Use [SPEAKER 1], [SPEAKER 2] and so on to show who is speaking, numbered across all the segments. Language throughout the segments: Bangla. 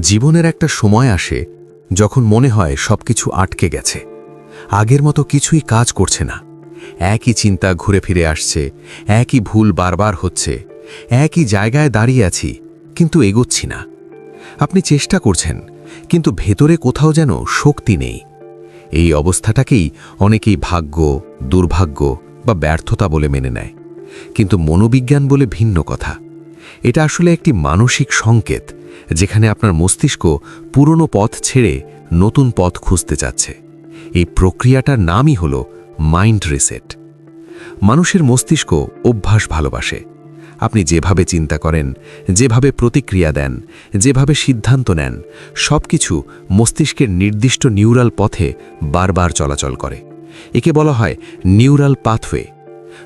[SPEAKER 1] জীবনের একটা সময় আসে যখন মনে হয় সবকিছু আটকে গেছে, আগের মতো কিছুই কাজ করছে না। একই চিন্তা ঘুরে ফিরে আসছে, একই ভুল বারবার হচ্ছে, একই জায়গায় দাঁড়িয়ে আছি কিন্তু এগোচ্ছি না। আপনি চেষ্টা করছেন কিন্তু ভেতরে কোথাও যেন শক্তি নেই। এই অবস্থাটাকেই অনেকেই ভাগ্য, দুর্ভাগ্য বা ব্যর্থতা বলে মেনে নেয়, কিন্তু মনোবিজ্ঞান বলে ভিন্ন কথা। এটা আসলে একটি মানসিক সংকেত, যেখানে আপনার মস্তিষ্ক পুরনো পথ ছেড়ে নতুন পথ খুঁজতে যাচ্ছে। এই প্রক্রিয়াটার নামই হল মাইন্ড রিসেট। মানুষের মস্তিষ্ক অভ্যাস ভালোবাসে। আপনি যেভাবে চিন্তা করেন, যেভাবে প্রতিক্রিয়া দেন, যেভাবে সিদ্ধান্ত নেন, সবকিছু মস্তিষ্কের নির্দিষ্ট নিউরাল পথে বারবার চলাচল করে। একে বলা হয় নিউরাল পাথওয়ে।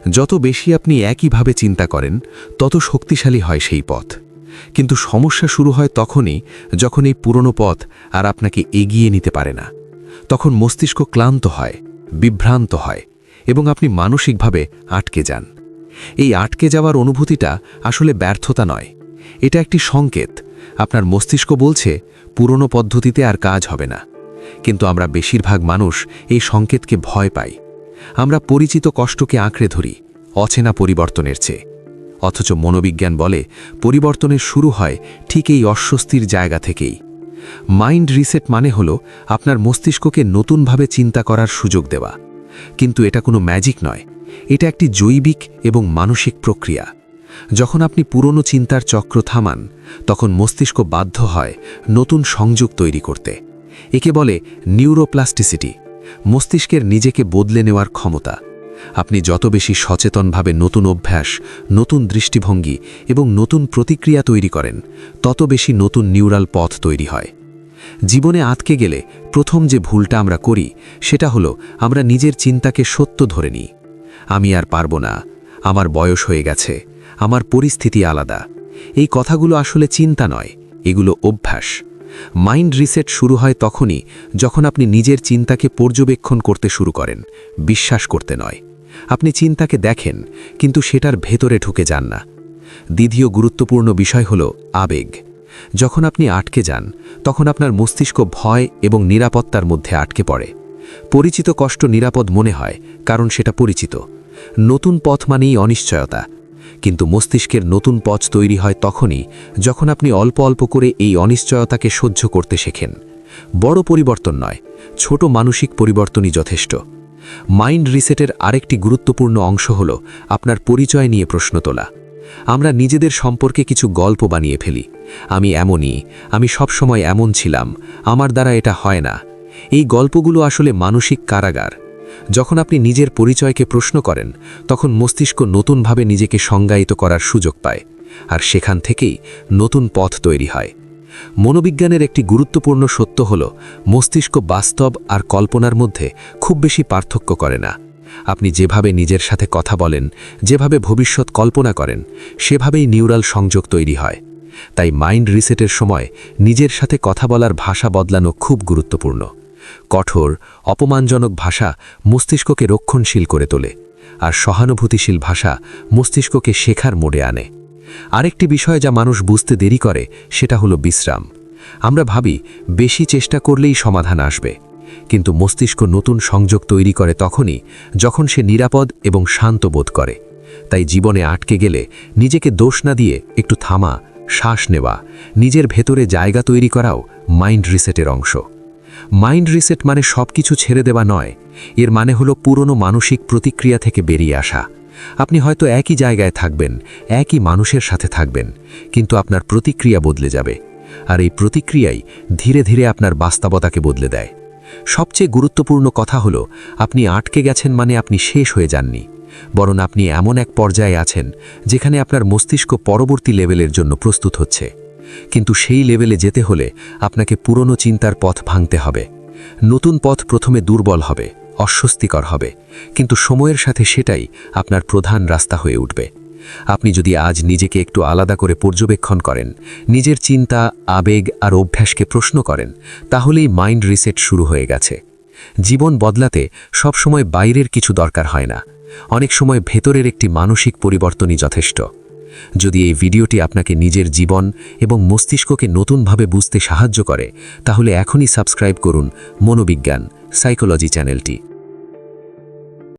[SPEAKER 1] যত বেশি আপনি একইভাবে চিন্তা করেন, তত শক্তিশালী হয় সেই পথ। কিন্তু সমস্যা শুরু হয় তখনই যখন এই পুরনো পথ আর আপনাকে এগিয়ে নিতে পারে না। তখন মস্তিষ্ক ক্লান্ত হয়, বিভ্রান্ত হয় এবং আপনি মানসিকভাবে আটকে যান। এই আটকে যাওয়ার অনুভূতিটা আসলে ব্যর্থতা নয়, এটা একটি সংকেত। আপনার মস্তিষ্ক বলছে পুরনো পদ্ধতিতে আর কাজ হবে না। কিন্তু আমরা বেশিরভাগ মানুষ এই সংকেতকে ভয় পাই। আমরা পরিচিত কষ্টকে আঁকড়ে ধরি, অচেনা পরিবর্তনের চেয়ে। অথচ মনোবিজ্ঞান বলে পরিবর্তনের শুরু হয় ঠিক এই অস্বস্তির জায়গা থেকেই। মাইন্ড রিসেট মানে হলো আপনার মস্তিষ্ককে নতুনভাবে চিন্তা করার সুযোগ দেওয়া। কিন্তু এটা কোনো ম্যাজিক নয়, এটা একটি জৈবিক এবং মানসিক প্রক্রিয়া। যখন আপনি পুরনো চিন্তার চক্র থামান, তখন মস্তিষ্ক বাধ্য হয় নতুন সংযোগ তৈরি করতে। একে বলে নিউরোপ্লাস্টিসিটি, মস্তিষ্কের নিজেকে বদলে নেওয়ার ক্ষমতা। আপনি যত বেশি সচেতনভাবে নতুন অভ্যাস, নতুন দৃষ্টিভঙ্গি এবং নতুন প্রতিক্রিয়া তৈরি করেন, তত বেশি নতুন নিউরাল পথ তৈরি হয়। জীবনে আটকে গেলে প্রথম যে ভুলটা আমরা করি, সেটা হলো আমরা নিজের চিন্তাকে সত্য ধরে নিই। আমি আর পারবো না, আমার বয়স হয়ে গেছে, আমার পরিস্থিতি আলাদা। এই কথাগুলো আসলে চিন্তা নয়, এগুলো অভ্যাস। মাইন্ড রিসেট শুরু হয় তখনই যখন আপনি নিজের চিন্তাকে পর্যবেক্ষণ করতে শুরু করেন, বিশ্বাস করতে নয়। আপনি চিন্তাকে দেখেন কিন্তু সেটার ভেতরে ঢুকে যান না। দ্বিতীয় গুরুত্বপূর্ণ বিষয় হল আবেগ। যখন আপনি আটকে যান, তখন আপনার মস্তিষ্ক ভয় এবং নিরাপত্তার মধ্যে আটকে পড়ে। পরিচিত কষ্ট নিরাপদ মনে হয় কারণ সেটা পরিচিত। নতুন পথ মানেই অনিশ্চয়তা। কিন্তু মস্তিষ্কের নতুন পথ তৈরি হয় তখনই যখন আপনি অল্প অল্প করে এই অনিশ্চয়তাকে সহ্য করতে শেখেন। বড় পরিবর্তন নয়, ছোট মানসিক পরিবর্তনই যথেষ্ট। মাইন্ড রিসেটের আরেকটি গুরুত্বপূর্ণ অংশ হল আপনার পরিচয় নিয়ে প্রশ্ন তোলা। আমরা নিজেদের সম্পর্কে কিছু গল্প বানিয়ে ফেলি। আমি এমনই, আমি সবসময় এমন ছিলাম, আমার দ্বারা এটা হয় না। এই গল্পগুলো আসলে মানসিক কারাগার। যখন আপনি নিজের পরিচয়কে প্রশ্ন করেন, তখন মস্তিষ্ক নতুনভাবে নিজেকে সংজ্ঞায়িত করার সুযোগ পায়, আর সেখান থেকেই নতুন পথ তৈরি হয়। মনোবিজ্ঞানের একটি গুরুত্বপূর্ণ সত্য হল মস্তিষ্ক বাস্তব আর কল্পনার মধ্যে খুব বেশি পার্থক্য করে না। আপনি যেভাবে নিজের সাথে কথা বলেন, যেভাবে ভবিষ্যৎ কল্পনা করেন, সেভাবেই নিউরাল সংযোগ তৈরি হয়। তাই মাইন্ড রিসেটের সময় নিজের সাথে কথা বলার ভাষা বদলানো খুব গুরুত্বপূর্ণ। কঠোর, অপমানজনক ভাষা মস্তিষ্ককে রক্ষণশীল করে তোলে, আর সহানুভূতিশীল ভাষা মস্তিষ্ককে শেখার মোড়ে আনে। আরেকটি বিষয় যা মানুষ বুঝতে দেরি করে, সেটা হলো বিশ্রাম। আমরা ভাবি বেশি চেষ্টা করলেই সমাধান আসবে, কিন্তু মস্তিষ্ক নতুন সংযোগ তৈরি করে তখনই যখন সে নিরাপদ এবং শান্ত বোধ করে। তাই জীবনে আটকে গেলে নিজেকে দোষ না দিয়ে একটু থামা, শ্বাস নেওয়া, নিজের ভেতরে জায়গা তৈরি করাও মাইন্ড রিসেটের অংশ। মাইন্ড রিসেট মানে সবকিছু ছেড়ে দেওয়া নয়, এর মানে হলো পুরনো মানসিক প্রতিক্রিয়া থেকে বেরিয়ে আসা। আপনি হয়তো একই জায়গায় থাকবেন, একই মানুষের সাথে থাকবেন, কিন্তু আপনার প্রতিক্রিয়া বদলে যাবে, আর এই প্রতিক্রিয়াই ধীরে ধীরে আপনার বাস্তবতাকে বদলে দেয়। সবচেয়ে গুরুত্বপূর্ণ কথা হলো, আপনি আটকে গেছেন মানে আপনি শেষ হয়ে যাননি, বরং আপনি এমন এক পর্যায়ে আছেন যেখানে আপনার মস্তিষ্ক পরবর্তী লেভেলের জন্য প্রস্তুত হচ্ছে। কিন্তু সেই লেভেলে যেতে হলে আপনাকে পুরনো চিন্তার পথ ভাঙতে হবে। নতুন পথ প্রথমে দুর্বল হবে, অস্বস্তিকর হবে, কিন্তু সময়ের সাথে সেটাই আপনার প্রধান রাস্তা হয়ে উঠবে। আপনি যদি আজ নিজেকে একটু আলাদা করে পর্যবেক্ষণ করেন, নিজের চিন্তা, আবেগ আর অভ্যাসকে প্রশ্ন করেন, তাহলেই মাইন্ড রিসেট শুরু হয়ে গেছে। জীবন বদলাতে সবসময় বাইরের কিছু দরকার হয় না, অনেক সময় ভেতরের একটি মানসিক পরিবর্তনই যথেষ্ট। যদি এই ভিডিওটি আপনাকে নিজের জীবন এবং মস্তিষ্ককে নতুনভাবে বুঝতে সাহায্য করে তাহলে এখনই সাবস্ক্রাইব করুন মনোবিজ্ঞান সাইকোলজি চ্যানেলটি।